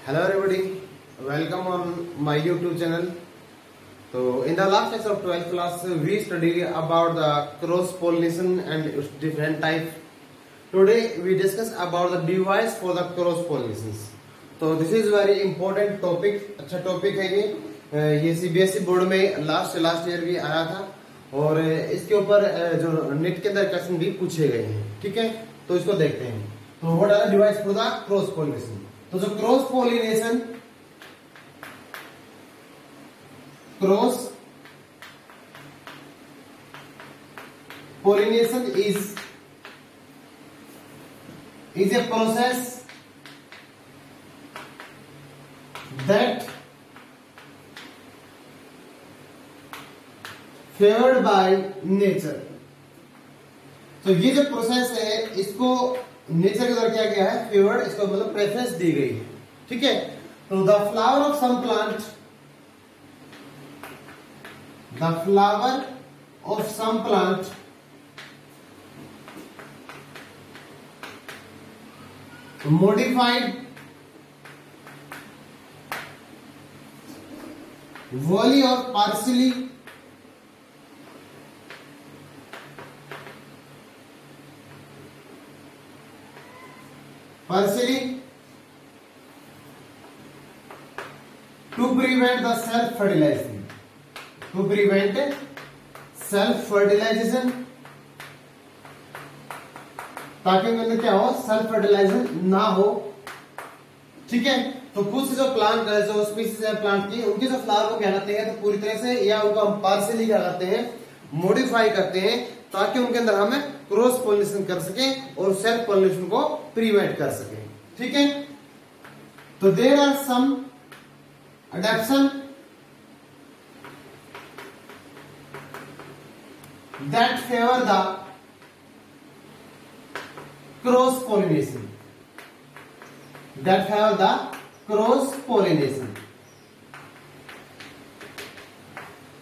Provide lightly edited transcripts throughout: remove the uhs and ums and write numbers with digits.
Hello everybody, welcome on my YouTube channel. So in the last lecture of 12th class we studied about the cross pollination and its different types. Today we discuss about the device for the cross pollinations. So this is very important topic. अच्छा topic है ये CBSE board में last year भी आया था और इसके ऊपर जो नेट के अंदर क्वेश्चन भी पूछे गए हैं. ठीक है, तो इसको देखते हैं. तो what are the device for the cross pollination. तो जो cross pollination is a process that favored by nature. तो ये जो प्रोसेस है इसको नेचर के द्वारा क्या गया है, फेवर्ड, इसको मतलब प्रेफरेंस दी गई है. ठीक है, तो the flower of some plant modified wholly or partially to prevent the self fertilization, ताकि उनके अंदर क्या हो, सेल्फ फर्टिलाइजेशन ना हो. ठीक है, तो कुछ जो प्लांट है, जो स्पीसीज है प्लांट की, उनके जो फ्लावर को क्या करते हैं, तो पूरी तरह से या उनको हम पार्शियली क्या करते हैं, मॉडिफाई करते हैं, ताकि उनके अंदर हमें क्रॉस पोलिनेशन कर सके और सेल्फ पोलिनेशन को प्रिवेंट कर सके. ठीक है, तो there are some adaptation that favor the cross pollination.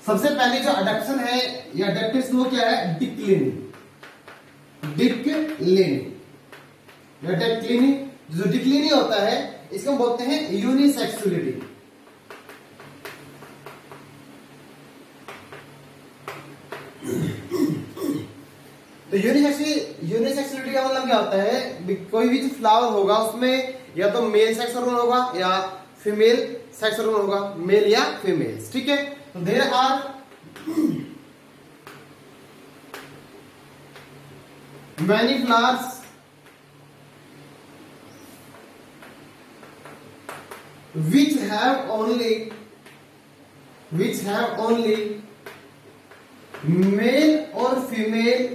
सबसे पहले जो अडेप्शन है या अडेप्टेशन वो क्या है, डिक्लिनिंग. जो डिक्लिनिंग होता है इसको बोलते हैं यूनिसेक्सुअलिटी. तो यूनिसेक्सुअलिटी का मतलब क्या होता है, कोई भी जो फ्लावर होगा उसमें या तो मेल सेक्स ऑर्गन होगा या फीमेल सेक्स ऑर्गन होगा, मेल या फीमेल. ठीक है, तो there are many flowers which have only male or female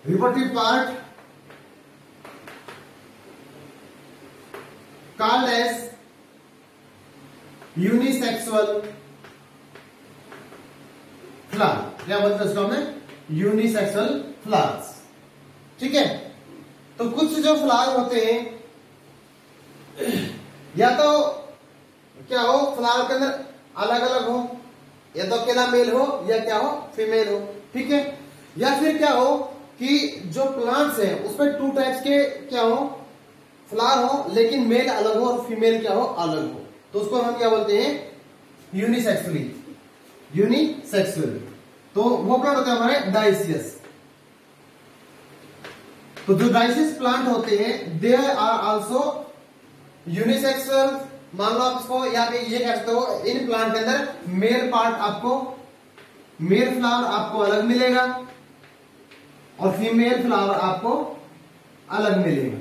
reproductive part called as unisexual flower. क्या बोलते हैं इसको हमें, यूनिसेक्सुअल फ्लावर्स. ठीक है, तो कुछ जो फ्लावर होते हैं या तो क्या हो, फ्लावर के अंदर अलग अलग हो, या तो अकेला मेल हो या क्या हो, फीमेल हो. ठीक है, या फिर क्या हो कि जो प्लांट्स हैं उसमें टू टाइप्स के क्या हो, फ्लावर हो, लेकिन मेल अलग हो और फीमेल क्या हो, अलग हो. तो उसको हम क्या बोलते हैं, यूनिसेक्सुअल. तो वो प्लांट होते हैं हमारे डाइसियस. तो जो डाइसियस प्लांट होते हैं दे आर आल्सो यूनिसेक्सुअल. मान लो आप इसको यहाँ पे ये कह सकते हो, इन प्लांट के अंदर मेल फ्लावर आपको अलग मिलेगा और फीमेल फ्लावर आपको अलग मिलेगा.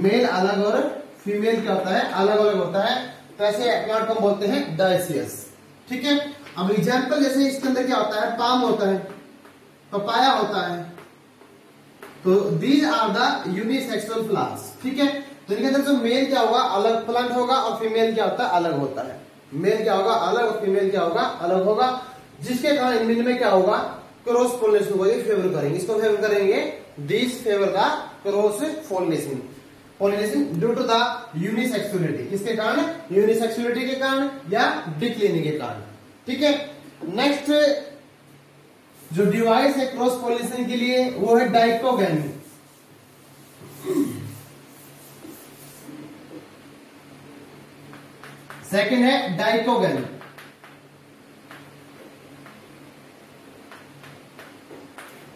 मेल अलग और फीमेल क्या होता है, अलग अलग होता है. तो ऐसे प्लांट को बोलते हैं डाइसियस. ठीक है, अब एग्जाम्पल जैसे इसके अंदर क्या होता है, पाम होता है, पपाया होता है. तो these are the unisexual flowers. ठीक है, तो इनके अंदर जो मेल क्या होगा, अलग प्लांट होगा और फीमेल क्या होता है, अलग होता है. मेल क्या होगा, अलग, और फीमेल क्या होगा, अलग होगा, जिसके कारण इनमें क्या होगा, क्रॉस पोलिनेशन को फेवर करेंगे. इसको फेवर करेंगे, this favour the cross pollination due to the unisexuality. किसके कारण, यूनिसेक्सुअलिटी के कारण या डिक्लिनिंग के कारण. ठीक है, नेक्स्ट जो डिवाइस है क्रॉस पोलिनेशन के लिए वो है डाइकोगैमी। सेकंड है डाइकोगैमी।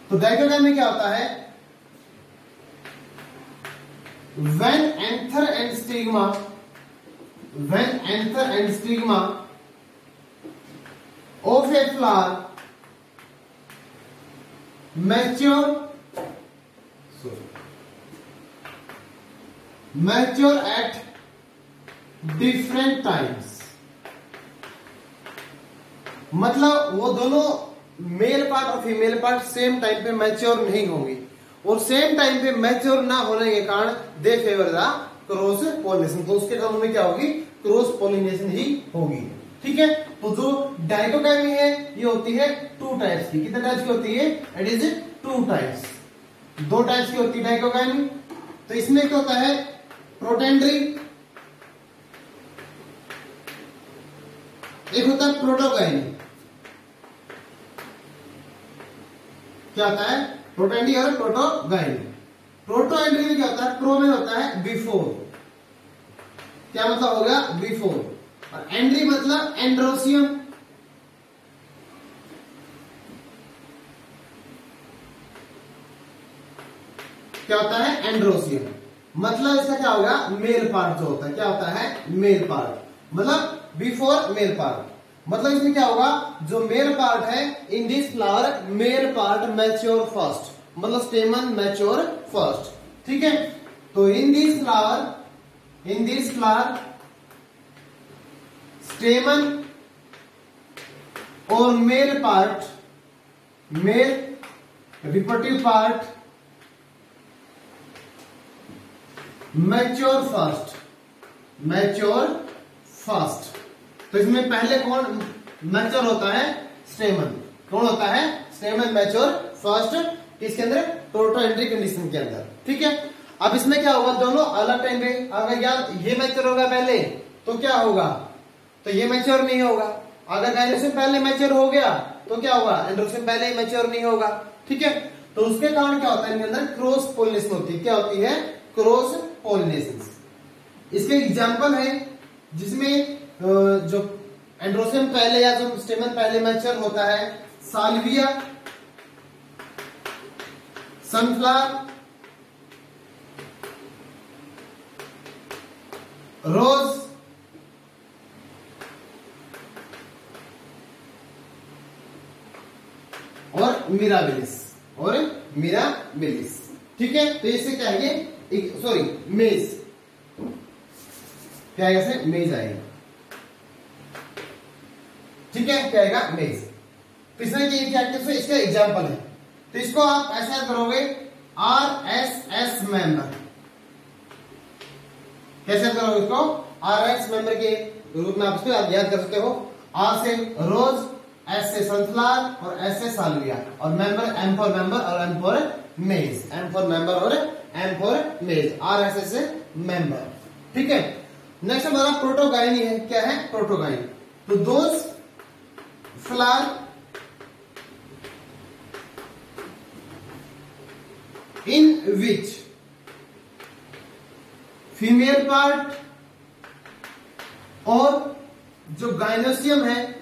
तो डाइकोगैमी क्या होता है? when anther and stigma of a flower mature at different times, मतलब वो दोनों मेल पार्ट और फीमेल पार्ट सेम टाइम पे मैच्योर नहीं होंगे, और सेम टाइम पे मैच्योर ना होने के कारण दे फेवर द क्रॉस पोलिनेशन। तो उसके कारण में क्या होगी? क्रॉस पोलिनेशन ही होगी। ठीक है, तो जो डाइकोगैमी है ये होती है 2 टाइप्स की। कितने टाइप्स की होती है? इट इज 2 टाइप्स, 2 टाइप्स की होती है डाइकोगैमी। तो इसमें क्या होता है? प्रोटेंड्री, एक होता है प्रोटोगाइनी। क्या होता है? प्रोटेंडी और प्रोटोगाइनी। प्रोटोएंड्री में क्या होता है? प्रो में होता है बिफोर। क्या मतलब हो गया? बिफोर। और एंड्री मतलब एंड्रोसियम। क्या होता है? एंड्रोसियम। मतलब इसका क्या होगा? मेल पार्ट जो होता है, क्या होता है? मेल पार्ट, मतलब बिफोर मेल पार्ट। मतलब इसमें क्या होगा? जो मेल पार्ट है in this flower male part mature first, मतलब स्टेमन मैच्योर फर्स्ट। ठीक है, तो इन दिस फ्लावर स्टेमन और male part, male reproductive part mature first. तो इसमें पहले कौन मैच्योर होता है? स्टेमन। कौन होता है? स्टेमन मैच्योर फर्स्ट, किसके अंदर? प्रोटोएंड्री कंडीशन के अंदर। ठीक है, अब इसमें क्या होगा? दोनों अलग टाइम पे, अगर यार ये मैच्योर होगा पहले तो क्या होगा? तो ये मैच्योर नहीं होगा। अगर गायनेसिस पहले मैच्योर हो गया तो क्या होगा? एंड्रोसियम पहले ही मैच्योर नहीं होगा। ठीक है, तो उसके कारण क्या होता है? इनके अंदर क्रॉस पोलिनेशन होती है। क्या होती है? Cross pollination. इसके एग्जाम्पल है जिसमें जो एंड्रोसियम पहले या जो स्टेमन पहले मैच्योर होता है, साल्विया, सनफ्लावर, रोज, और मिराबिलिस। ठीक है, तो इससे क्या है? सॉरी, मेज। क्या आएगा? से मेज आएगा। ठीक है, क्या आएगा? मेज। पिछले की क्या इसका एग्जाम्पल है, तो इसको आप ऐसा करोगे RSS मेंबर। कैसे करोगे इसको? RSS मेंबर के रूप में आप इसको याद कर सकते हो। R से रोज, S से सनफ्लावर और S से साल्विया, और मेंबर M फॉर मेंबर और M फॉर मेज। M फॉर मेंबर और M फॉर मेज, RSS से मेंबर। ठीक है, नेक्स्ट हमारा प्रोटोगाइनी है। क्या है? प्रोटोगाइनी। तो those flower in which female part और जो गाइनोसियम है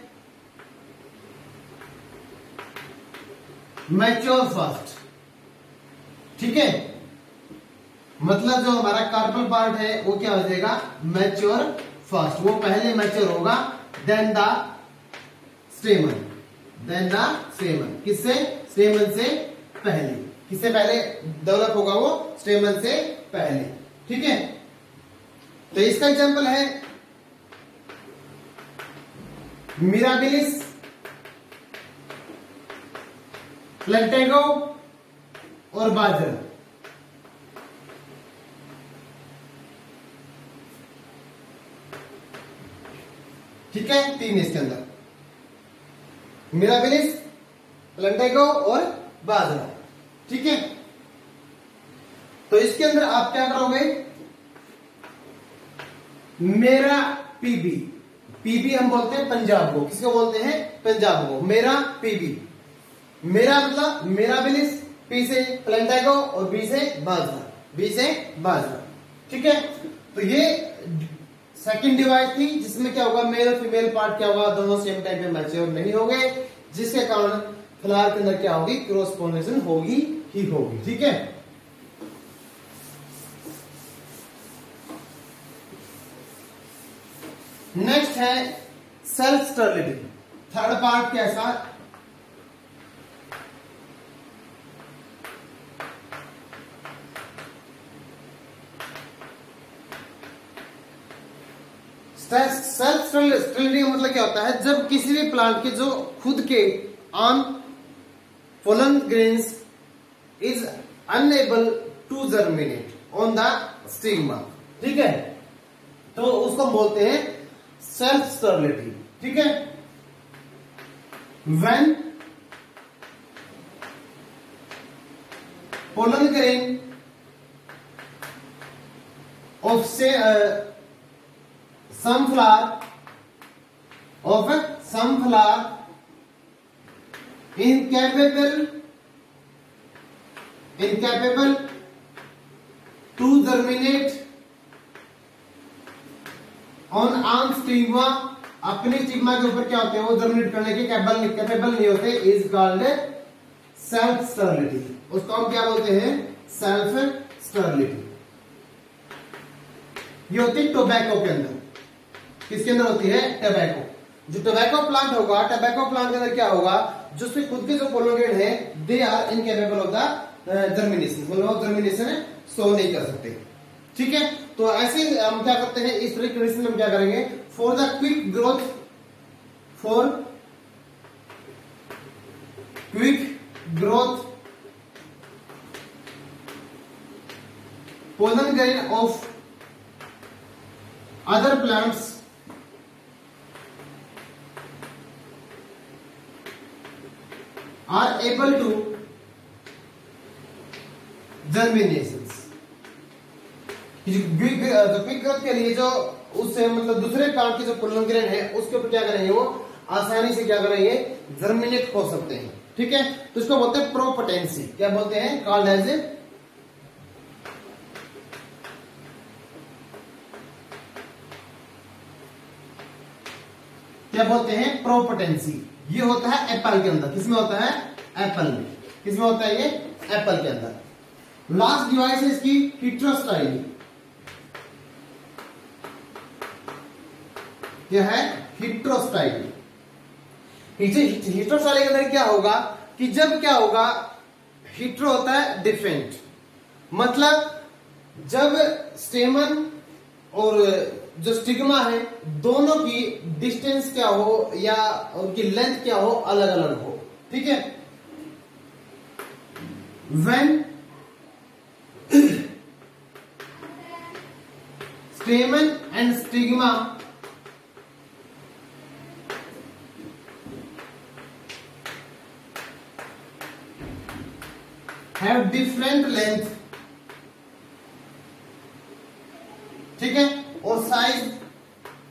मैच्योर फर्स्ट। ठीक है, मतलब जो हमारा कार्पल पार्ट है वो क्या हो जाएगा? मैच्योर फर्स्ट, वो पहले मैच्योर होगा देन द स्टेमन। किससे? स्टेमन से पहले। किससे पहले डेवलप होगा? वो स्टेमन से पहले। ठीक है, तो इसका एग्जांपल है मिराबिलिस, प्लेंटेगो और बाजरा। ठीक है, 3 इसके अंदर, मिराबिलिस, प्लेंटेगो और बाजरा। ठीक है, तो इसके अंदर आप क्या करोगे? मेरा पीबी हम बोलते हैं पंजाब को। किसको बोलते हैं? पंजाब को। मेरा पीबी मेरा मतलब मेराबिलिस, पी से प्लेंटागो और बी से बाजरा, बी से बाजरा। ठीक है, तो ये सेकंड डिवाइस थी जिसमें क्या होगा, मेल और फीमेल पार्ट क्या होगा, दोनों सेम टाइम में मैच्योर नहीं हो गए, जिसके कारण फ्लावर के अंदर क्या होगी, क्रॉस पोलिनेशन होगी ही होगी। ठीक है, नेक्स्ट है सेल्फ स्टरलिटी। थर्ड पार्ट कैसा, सेल्फ स्टरलिटी का मतलब क्या होता है, जब किसी भी प्लांट के जो खुद के own pollen grains is unable to germinate on the stigma. ठीक है, तो उसको बोलते हैं सेल्फ स्टरलिटी। ठीक है, व्हेन पोलन ग्रेन ऑफ से some flower incapable to germinate on stigma, अपने स्टिग्मा के ऊपर क्या होते हैं, वो जर्मिनेट करने के कैपेबल नहीं होते, इज कॉल्ड सेल्फ स्टरलिटी। उसको हम क्या बोलते हैं, सेल्फ स्टरलिटी। ये होती है टोबैको के अंदर, किसके अंदर होती है, टोबैको। जो टोबैको प्लांट होगा, टोबैको प्लांट के अंदर क्या होगा, जो उसके खुद के जो पोलोगेन है, they are incapable of the germination, मतलब जर्मिनेशन शो नहीं कर सकते। ठीक है, तो ऐसे हम क्या करते हैं, इस तरह कंडीशन में हम क्या करेंगे, for the quick growth pollen grain of other plants are able to germinations। Quick growth के लिए जो उससे मतलब दूसरे प्लांट के जो पोलन ग्रेन है उसके ऊपर क्या करेंगे, वो आसानी से क्या करेंगे, जर्मिनेट हो सकते हैं। ठीक है, तो इसको बोलते हैं प्रोपोटेंसी। क्या बोलते हैं, कॉल्ड एज ए क्या बोलते हैं, प्रोपोटेंसी। ये होता है एप्पल के अंदर। किसमें होता है, एप्पल में। किसमें होता है ये, एप्पल के अंदर। लास्ट डिवाइस है इसकी हिट्रोस्टाइली। क्या है, हिट्रोस्टाइली। हिट्रोस्टाइली के अंदर क्या होगा कि जब क्या होगा, हिट्रो होता है डिफरेंट, मतलब जब स्टेमन और जो स्टिग्मा है दोनों की डिस्टेंस क्या हो या उनकी लेंथ क्या हो, अलग अलग हो। ठीक है, when स्टेमन and stigma have different length, ठीक है, और साइज,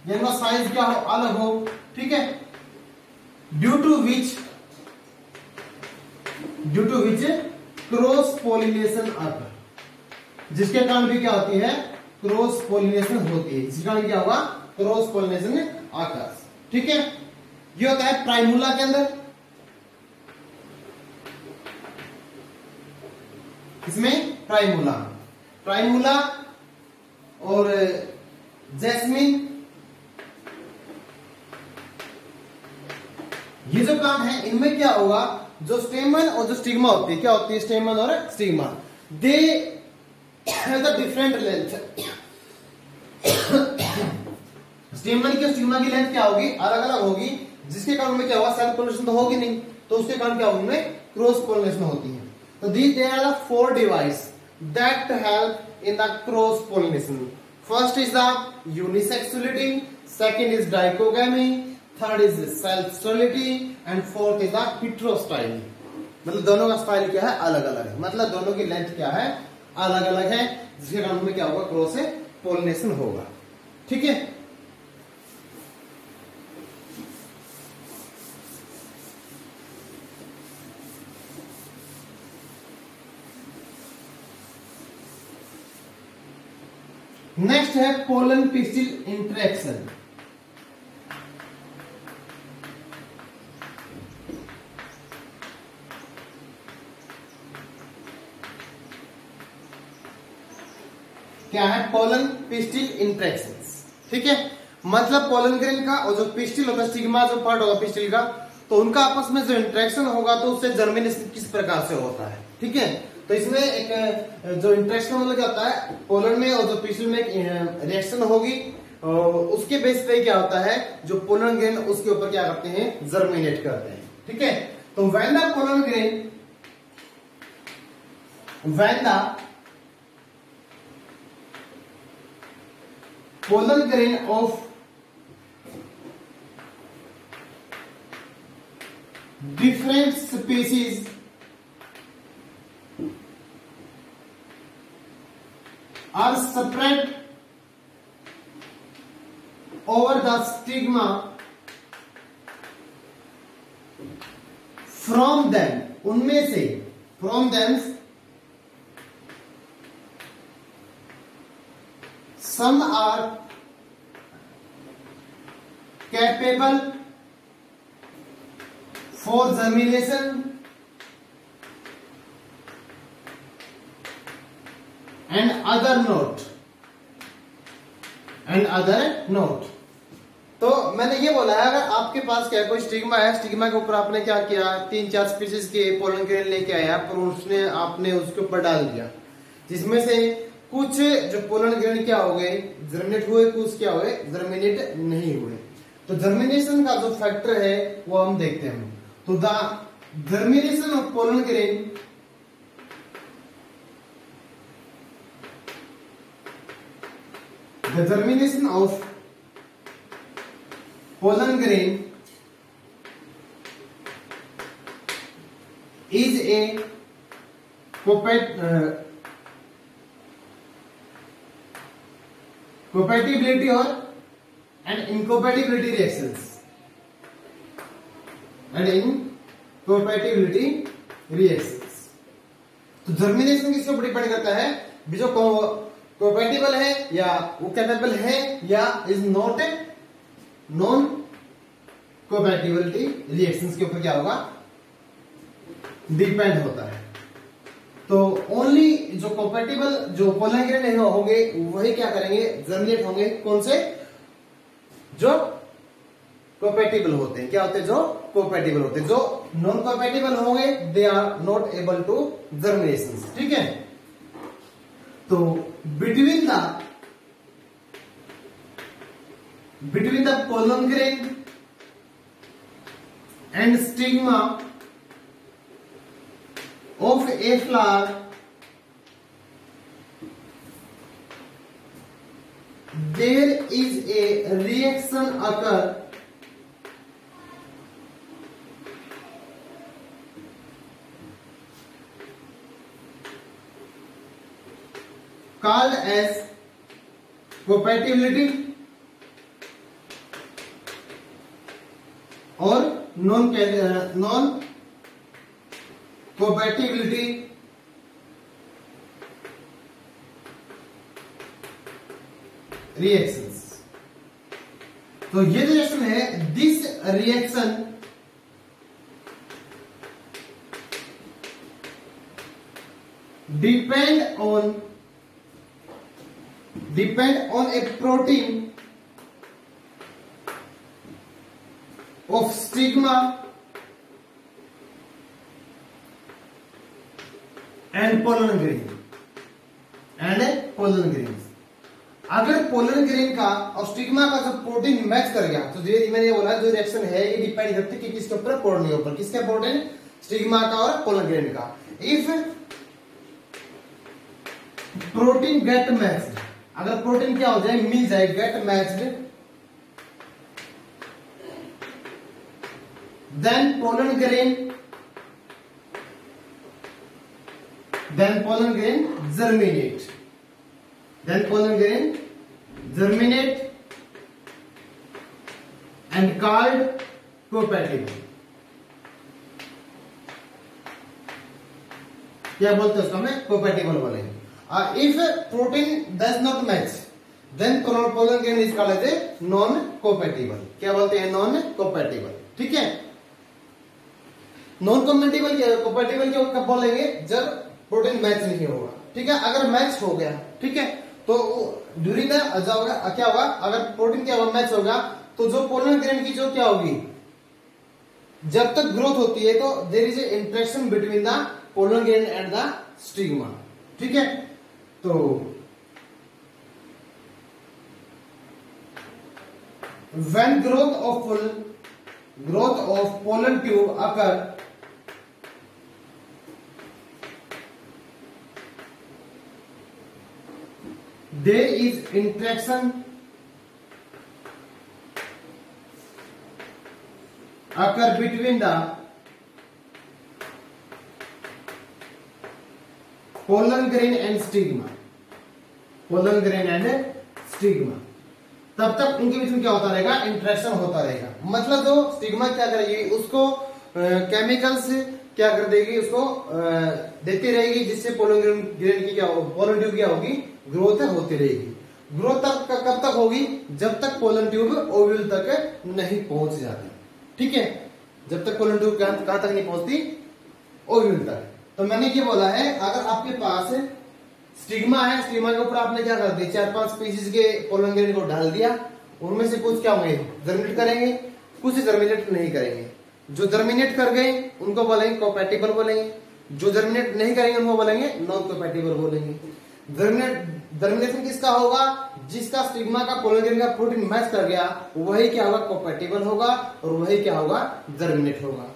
जिनका साइज क्या हो, अलग हो। ठीक है, due to which cross pollination occur, जिसके कारण भी क्या होती है, क्रॉस पोलिनेशन होती है। जिसके कारण क्या होगा, क्रॉस पोलिनेशन अकर। ठीक है, ये होता है प्राइमूला के अंदर। इसमें प्राइमूला और जैस्मिन, ये जो प्लांट है इनमें क्या होगा, जो स्टेमन और जो स्टिग्मा होती है, क्या होती है, स्टेमन और stigma, they have the different length. स्टेमन की और स्टिग्मा की लेंथ क्या होगी, अलग अलग होगी, जिसके कारण में क्या होगा, सेल्फ पोलिनेशन तो होगी नहीं, तो उसके कारण क्या होगा, उनमें क्रॉस पोलिनेशन होती है। तो these they are the 4 device that help in the cross pollination. First is the unisexuality, second is dichogamy, third is self sterility and fourth is the heterostyle। मतलब दोनों का स्टाइल क्या है, अलग अलग है, मतलब दोनों की लेंथ क्या है, अलग अलग है, जिसके कारण में क्या होगा, क्रॉस पोलिनेशन होगा। ठीक है, नेक्स्ट है पोलन पिस्टिल इंटरेक्शन। क्या है? Pollen pistil interactions. ठीक है, मतलब पोलन ग्रेन का और जो पिस्टिल होता है, स्टिग्मा जो पार्ट होगा पिस्टिल का, तो उनका आपस में जो इंटरेक्शन होगा तो उससे जर्मिनेशन किस प्रकार से होता है। ठीक है, तो इसमें एक जो इंटरेक्शन मतलब क्या होता है, पोलन में और जो पिस्टिल में रिएक्शन होगी, उसके बेस पे क्या होता है, जो पोलन ग्रेन उसके ऊपर क्या करते हैं, जर्मिनेट करते हैं। ठीक है, तो when the pollen grain, when the pollen grain of different species are spread over the stigma from them, उनमें से, from them some are capable for germination and other not, and other not। तो मैंने ये बोला है, अगर आपके पास क्या कोई स्टिग्मा है, स्टिग्मा के ऊपर आपने क्या किया, 3-4 स्पीशीज के पोलन ग्रेन लेके आया और उसने आपने उसके ऊपर डाल दिया, जिसमें से कुछ जो पोलन ग्रेन क्या हो गए, जर्मिनेट हुए, कुछ क्या हुए, जर्मिनेट नहीं हुए। तो जर्मिनेशन का जो फैक्टर है वो हम देखते हैं। तो the germination of pollen grain the germination of pollen grain is a compatibility or and incompatibility reactions, and incompatibility reactions। तो जर्मिनेशन किसके ऊपर डिपेंड करता है, जो कोपैटिबल है या वो कैपेबल है या is not a non compatibility reactions के ऊपर क्या होगा, डिपेंड होता है। तो ओनली जो कोपैटिबल जो पोलन ग्रेन होंगे वही क्या करेंगे, जर्मिनेट होंगे। कौन से? जो कोपैटिबल होते हैं। क्या होते हैं? जो कोपैटिबल होते हैं। जो नॉन कोपैटिबल होंगे they are not able to germination. ठीक है, तो between the pollen grain and stigma of a flower there is a reaction occur called as compatibility or non compatibility reactions। तो ये रिएक्शन है, this reaction depend on a protein of stigma and pollen grain अगर pollen grain का और stigma का जो protein match कर गया तो मैंने ये बोला जो रिएक्शन है ये डिपेंड करती है कि किसके ऊपर, प्रोटीन के ऊपर। किसका प्रोटीन? स्टिग्मा का और पोलन ग्रेन का। इफ प्रोटीन गेट मैच्ड, अगर प्रोटीन क्या हो जाए, मिल जाए, get matched, then pollen grain germinate and called compatible। क्या बोलते हैं उसको, हमें compatible बोलेंगे। If protein does not match, then pollen grain is called as a non compatible. क्या बोलते हैं? Non compatible. ठीक है, नॉन कोपैटिबल कब बोलेंगे? जब प्रोटीन मैच नहीं होगा। ठीक है, अगर मैच हो गया, ठीक है, तो ड्यूरिंग क्या होगा? अगर प्रोटीन क्या होगा? मैच होगा, तो जो पोलन ग्रेन की जो क्या होगी, जब तक ग्रोथ होती है तो there is a interaction between the pollen grain and the stigma. ठीक है, तो when growth of pollen tube occur, there is interaction occur between the pollen grain and stigma, pollen grain and stigma। तब तक उनके बीच में क्या होता रहेगा? इंटरेक्शन होता रहेगा। मतलब जो स्टिग्मा क्या करेगी, उसको केमिकल्स क्या कर देगी, उसको देती रहेगी, जिससे पोलन ग्रेन की पोलन ट्यूब क्या होगी? ग्रोथ होती रहेगी। ग्रोथ तक कब तक होगी? जब तक पोलन ट्यूब ओव्यूल तक नहीं पहुंच जाती। ठीक है, जब तक पोलन ट्यूब कहां तक नहीं पहुंचती? ओव्यूल तक। तो मैंने ये बोला है, अगर आपके पास स्टिग्मा है, स्टिग्मा के ऊपर आपने क्या कर दिया? 4-5 स्पीशीज के पोलन ग्रेन को डाल दिया। उनमें से कुछ क्या होंगे? जर्मिनेट करेंगे, कुछ जर्मिनेट नहीं करेंगे। जो जर्मिनेट कर गए उनको बोलेंगे कोपैटिबल बोलेंगे, जो जर्मिनेट नहीं करेंगे उनको बोलेंगे नॉन कोपैटिबल बोलेंगे। जर्मिनेशन किसका होगा? जिसका स्टिग्मा का पोलन ग्रेन का प्रोटीन मैच कर गया, वही क्या होगा? कोपैटिबल होगा, और वही क्या होगा? जर्मिनेट होगा।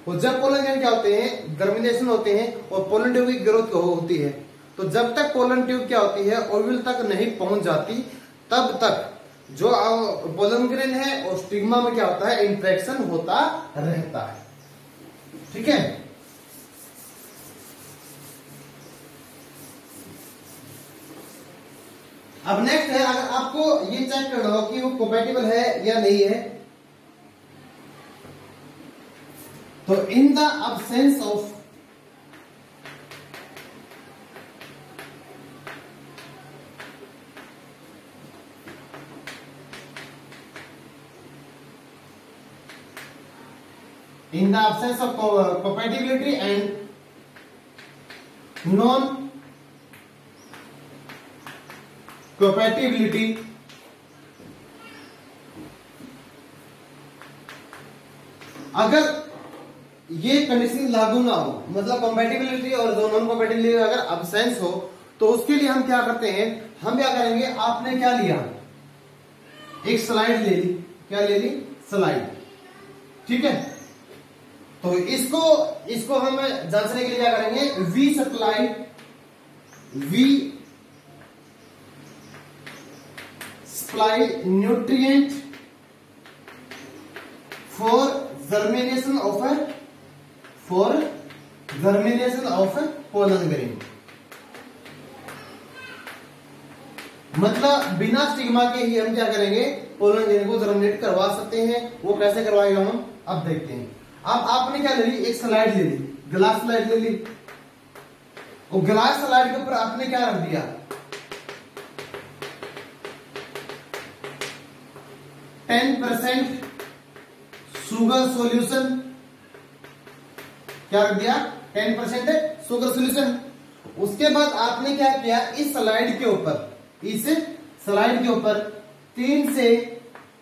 और जब पोलन ग्रेन क्या होते हैं? जर्मिनेशन होते हैं, और पोलन ट्यूब की ग्रोथ होती है। तो जब तक पोलन ट्यूब क्या होती है? ओव्यूल तक नहीं पहुंच जाती, तब तक जो पोलन ग्रेन है और स्टिग्मा में क्या होता है? इंटरेक्शन होता रहता है। ठीक है, अब नेक्स्ट है, अगर आपको ये चेक करना हो कि वो कोपैटिबल है या नहीं है, तो in the absence of compatibility and non-compatibility, अगर ये कंडीशन लागू ना हो, मतलब कंपैटिबिलिटी और नॉन कंपैटिबिलिटी अगर अब्सेंस हो, तो उसके लिए हम क्या करते हैं? हम क्या करेंगे? आपने क्या लिया? एक स्लाइड ले ली। क्या ले ली? स्लाइड। ठीक है, तो इसको हम जांचने के लिए क्या करेंगे? We supply nutrient for germination of pollen grain. मतलब बिना स्टिग्मा के ही हम क्या करेंगे? पोलन ग्रेन को जर्मिनेट करवा सकते हैं। वो कैसे करवाएगा हम अब देखते हैं। अब आपने क्या ले ली? एक स्लाइड ले ली, ग्लास स्लाइड ले ली, और ग्लास स्लाइड के ऊपर आपने क्या रख दिया? 10% शुगर सॉल्यूशन। क्या रख दिया? 10% शुगर सॉल्यूशन। उसके बाद आपने क्या किया? इस स्लाइड के ऊपर 3 से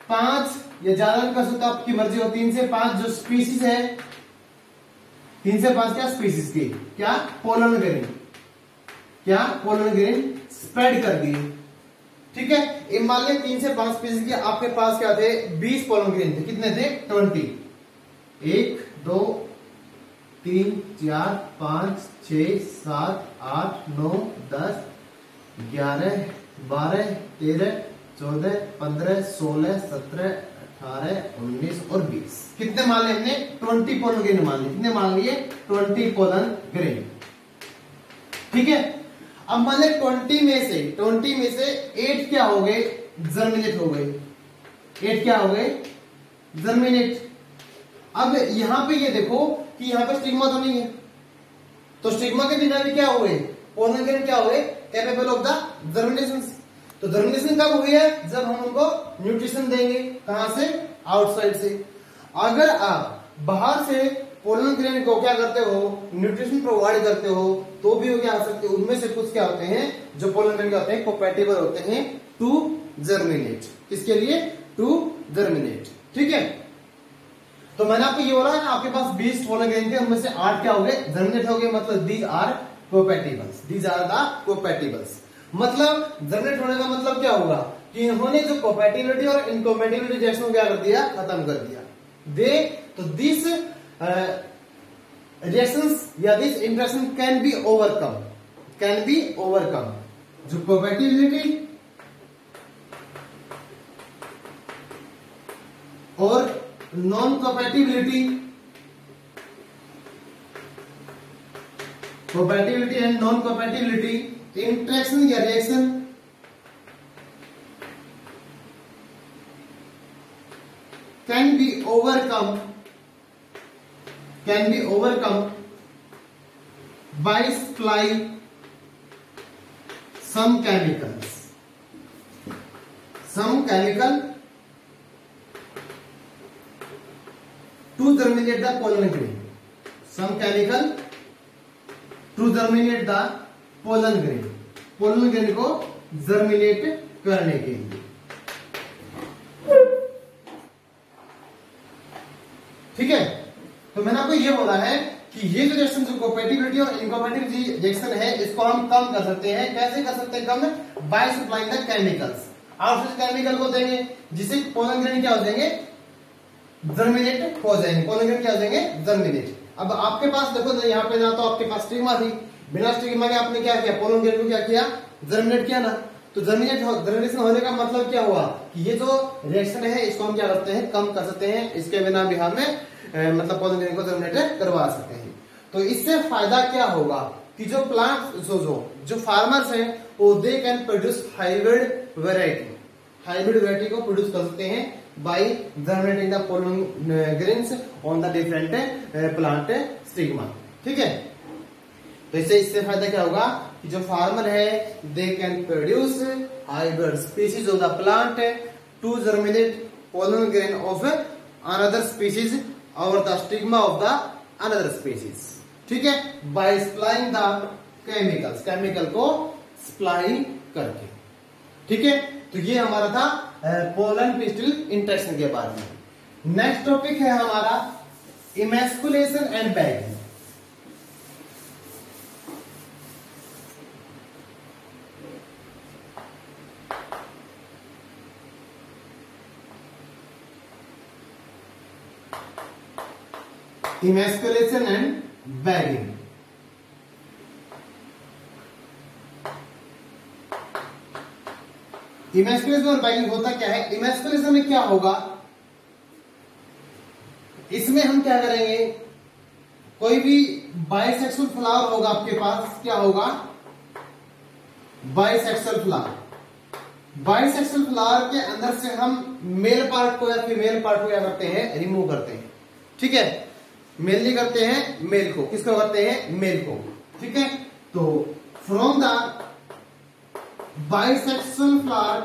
5 या ज्यादा कर सकते, आपकी मर्जी हो, 3 से 5 जो स्पीसीज है, 3 से 5 क्या स्पीसीज की क्या? पोलन ग्रेन स्प्रेड कर दिए। ठीक है, मान लिया 3 से 5 स्पीसीज के आपके पास क्या थे? 20 पोलन ग्रेन थे। कितने थे? 20। 1 2 3 4 5 6 7 8 9 10 11 12 13 14 15 16 17 18 19 और 20। कितने मान लिए हमने? 20 पोलन ग्रेन मान लिए। कितने मान लिए? 20 पोलन ग्रेन। ठीक है, अब मान लिया 20 में से 8 क्या हो गए? जर्मिनेट हो गए। 8 क्या हो गए? जर्मिनेट। अब यहां पे ये देखो कि यहां पे स्टिग्मा तो नहीं है, तो स्टिग्मा के बिना भी क्या हुए? पोलन ग्रेन क्या हुए? Capable of the germination. तो जर्मिनेशन कब हुई है? जब हम उनको न्यूट्रिशन देंगे। कहां से? आउटसाइड से। अगर आप बाहर से पोलन ग्रेन को क्या करते हो? न्यूट्रिशन प्रोवाइड करते हो, तो भी वो क्या हो सकते हैं? उनमें से कुछ क्या होते हैं जो पोलन ग्रेन होते हैं कंपैटिबल होते हैं टू जर्मिनेट। किसके लिए? To germinate. ठीक है, तो मैंने आपको ये बोला ना, आपके पास 20 पोलन ग्रेन थे, उनमें से 8 क्या हो गए? जर्मिनेट हो गए। मतलब these are compatibles, these are the compatibles. मतलब जर्मिनेट होने का मतलब क्या होगा कि इन्होंने जो कोपैटिबिलिटी और इनकोम्पैटिबिलिटी रिएक्शन को क्या कर दिया? खत्म कर दिया। दे तो दिस रिएक्शंस या this interaction can be overcome, can be overcome. जो कोपैटिबिलिटी और नॉन कोपैटिबिलिटी, कोपैटिबिलिटी एंड नॉन कोपैटिबिलिटी इंटरेक्शन या reaction can be overcome by supplying some chemical to germinate the pollen grain, some chemical to germinate the pollen grain को germinate करने के लिए। ठीक है, तो मैंने आपको ये बोला है कि ये जो रिएक्शन जो कोपैटिबिलिटी और इनकोम्पैटिबिलिटी रिएक्शन है, इसको हम कम कर सकते हैं। कैसे कर सकते हैं कम? By supplying the chemicals. आप उस केमिकल को देंगे जिससे पोलन ग्रेन क्या हो जाएंगे? जर्मिनेट हो जाएंगे। पोलन ग्रेन क्या हो जाएंगे? जर्मिनेट। अब आपके पास देखो, यहाँ पे ना तो आपके पास स्टिग्मा थी, बिना स्टिग्मा के आपने क्या किया? पोलन ग्रेन को क्या किया? जर्मिनेट किया ना। तो जर्मिनेशन होने का मतलब क्या हुआ कि ये जो रिएक्शन है इसको हम क्या करते हैं? कम कर सकते हैं। इसके बिना भी हमें मतलब पोलन ग्रेन को जर्मिनेट करवा सकते हैं। तो इससे फायदा क्या होगा कि जो प्लांट जो फार्मर्स हैं वो they can produce hybrid variety को प्रोड्यूस कर सकते हैं by germinating the pollen grains on the different plant stigma. ठीक है, तो इससे फायदा क्या होगा कि जो फार्मर है they can produce hybrid species of the plant to germinate pollen grain of another species और the stigma of the another species. ठीक है, by supplying the chemicals, chemical को सप्लाई करके। ठीक है, तो ये हमारा था पोलन पिस्टिल इंटरेक्शन के बारे में। नेक्स्ट टॉपिक है हमारा emasculation and bagging. Emasculation and bagging. Emasculation और बैगिंग होता क्या है? इमैस्कुलेशन में क्या होगा? इसमें हम क्या करेंगे? कोई भी बाइसेक्सुअल फ्लावर होगा आपके पास, क्या होगा? Bisexual flower. बाइसेक्सुअल फ्लावर के अंदर से हम मेल पार्ट को या फीमेल पार्ट को क्या करते हैं? रिमूव करते हैं। ठीक है, मेनली करते हैं मेल को। किसको करते हैं? मेल को। ठीक है, तो from the bisexual flower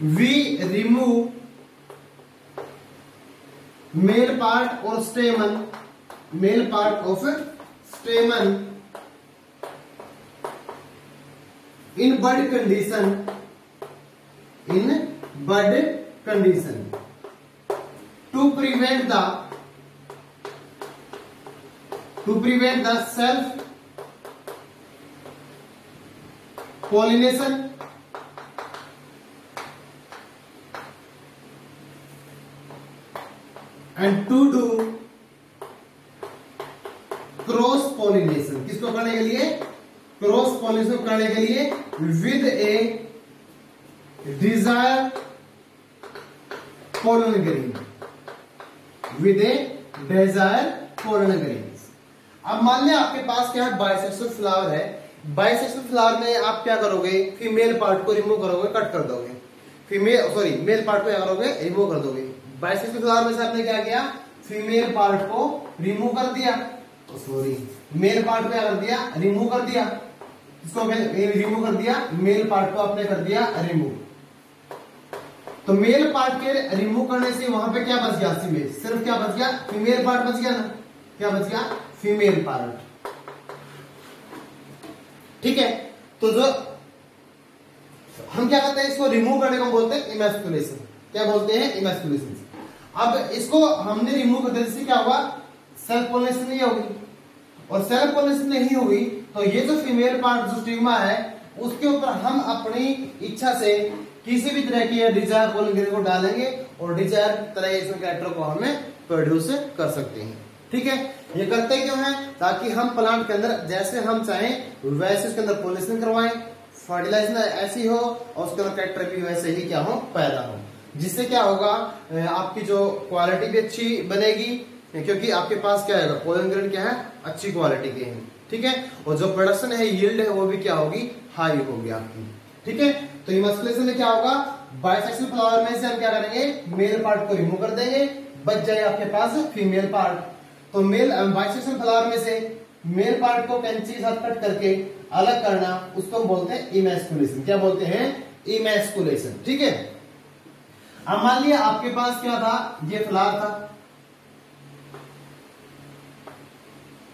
we remove male part और stamen, male part of stamen in bud condition, in bud condition to prevent the self pollination and to do cross pollination. किसको करने के लिए? क्रॉस पॉलिनेशन करने के लिए with A Dzire pollen grain, with A Dzire pollen grain. अब मान लिया आपके पास क्या है? बाइसेक्सुअल फ्लावर है। बाइसेक्सुअल फ्लावर में आप क्या करोगे? फीमेल पार्ट को रिमूव करोगे, कट कर दोगे। मेल पार्ट को क्या करोगे? रिमूव कर दोगे। बाइसेक्सुअल फ्लावर में से आपने क्या किया? फीमेल पार्ट को रिमूव कर दिया। सॉरी, मेल पार्ट को क्या कर दिया, रिमूव कर दिया, इसको रिमूव कर दिया, मेल पार्ट को आपने कर दिया रिमूव। तो मेल पार्ट के रिमूव करने से वहां पे क्या बच गया, फीमेल, सिर्फ क्या बच गया, फीमेल पार्ट बच गया ना, क्या बच गया, फीमेल पार्ट। ठीक है, तो जो हम क्या करते हैं, इसको रिमूव करने को बोलते हैं इमैस्कुलेशन। क्या बोलते हैं, इमैस्कुलेशन। अब इसको हमने रिमूव कर दिया, इससे क्या हुआ, सेल्फ पोलिनेशन नहीं होगी, और सेल्फ पोलिनेशन नहीं हुई तो ये जो फीमेल पार्ट जो स्टिग्मा है उसके ऊपर हम अपनी इच्छा से किसी भी तरह की डिजायर पोलन ग्रेन को डालेंगे और डिजायर तरह के इसमें कैरेक्टर को हमें प्रोड्यूस कर सकते हैं। ठीक है, ये करते क्यों है, ताकि हम प्लांट के अंदर जैसे हम चाहें वैसे उसके अंदर पोलिनेशन करवाएं, फर्टिलाइजेशन ऐसी हो और उसके अंदर कैरेक्टर भी वैसे ही क्या हो, पैदा हो, जिससे क्या होगा, आपकी जो क्वालिटी भी अच्छी बनेगी, क्योंकि आपके पास क्या है, पोलन ग्रेन क्या है, अच्छी क्वालिटी के हैं। ठीक है, और जो प्रोडक्शन है, यील्ड है, वो भी क्या होगी, हाई होगी आपकी। ठीक है, तो इमैस्कुलेशन में क्या होगा, बाइसेक्सुअल फ्लावर में से हम क्या करेंगे, मेल पार्ट को रिमूव कर देंगे, बच जाए आपके पास फीमेल पार्ट। तो मेल बाइसेक्सुअल फ्लावर में से मेल पार्ट को कैंची के साथ कट करके अलग करना, उसको हम बोलते हैं इमैस्कुलेशन। क्या बोलते हैं, इमैस्कुलेशन। ठीक है, अब मान लिया आपके पास क्या था, ये फ्लावर था,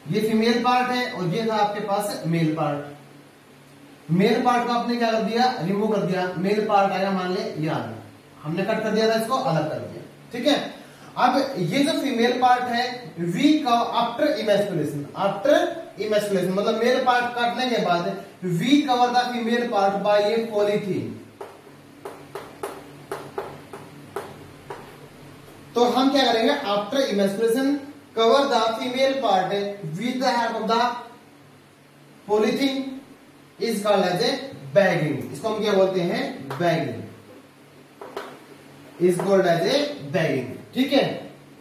ये फीमेल पार्ट है, और ये था आपके पास मेल पार्ट। मेल पार्ट को आपने क्या कर दिया, रिमूव कर दिया, मेल पार्ट आया, मान ले ये आ गया, हमने कट कर दिया था, इसको अलग कर दिया। ठीक है, अब ये जो फीमेल पार्ट है, वी का आफ्टर इमैस्कुलेशन, आफ्टर इमैस्कुलेशन मतलब मेल पार्ट काटने के बाद we cover the female part by a polythene. तो हम क्या करेंगे, after emasculation cover the female part with the help of the polythene is called as a bagging. इसको हम क्या बोलते हैं, bagging, is called as a bagging. ठीक है,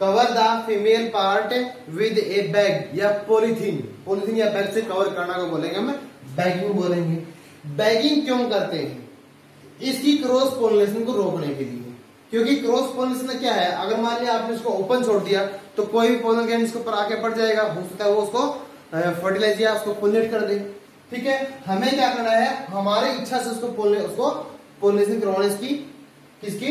cover the female part with a bag या पॉलीथीन, पॉलीथीन या bag से कवर करना को बोलेंगे हम, बैगिंग बोलेंगे। बैगिंग क्यों करते हैं, इसकी क्रॉस पोलिनेशन को रोकने के लिए, क्योंकि क्रॉस पोलिनेशन में क्या है, अगर मान लिया आपने इसको ओपन छोड़ दिया तो कोई भी पोलन ग्रेन इसके ऊपर आके पड़ जाएगा, हो सकता है वो उसको फर्टिलाइज या उसको पोलिनेट कर दे। ठीक है, हमें क्या करना है, हमारी इच्छा से उसको पोलिनेशन करवाने की, किसकी,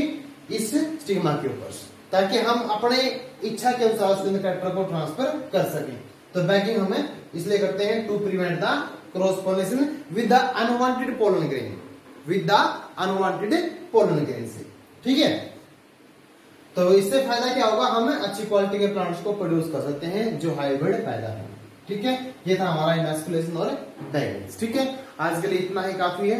इस स्टिग्मा के ऊपर, ताकि हम अपने इच्छा के अनुसार उसके कैरेक्टर को ट्रांसफर कर सकें। तो बैगिंग हमें इसलिए करते हैं, to prevent the cross pollination with the unwanted pollen grain, with the unwanted pollen grain से। ठीक है, तो इससे फायदा क्या होगा, हम अच्छी क्वालिटी के प्लांट्स को प्रोड्यूस कर सकते हैं जो हाइब्रिड पैदा है। ठीक है, ये था हमारा इमैस्कुलेशन और बैगिंग। ठीक है, आज के लिए इतना ही काफी है।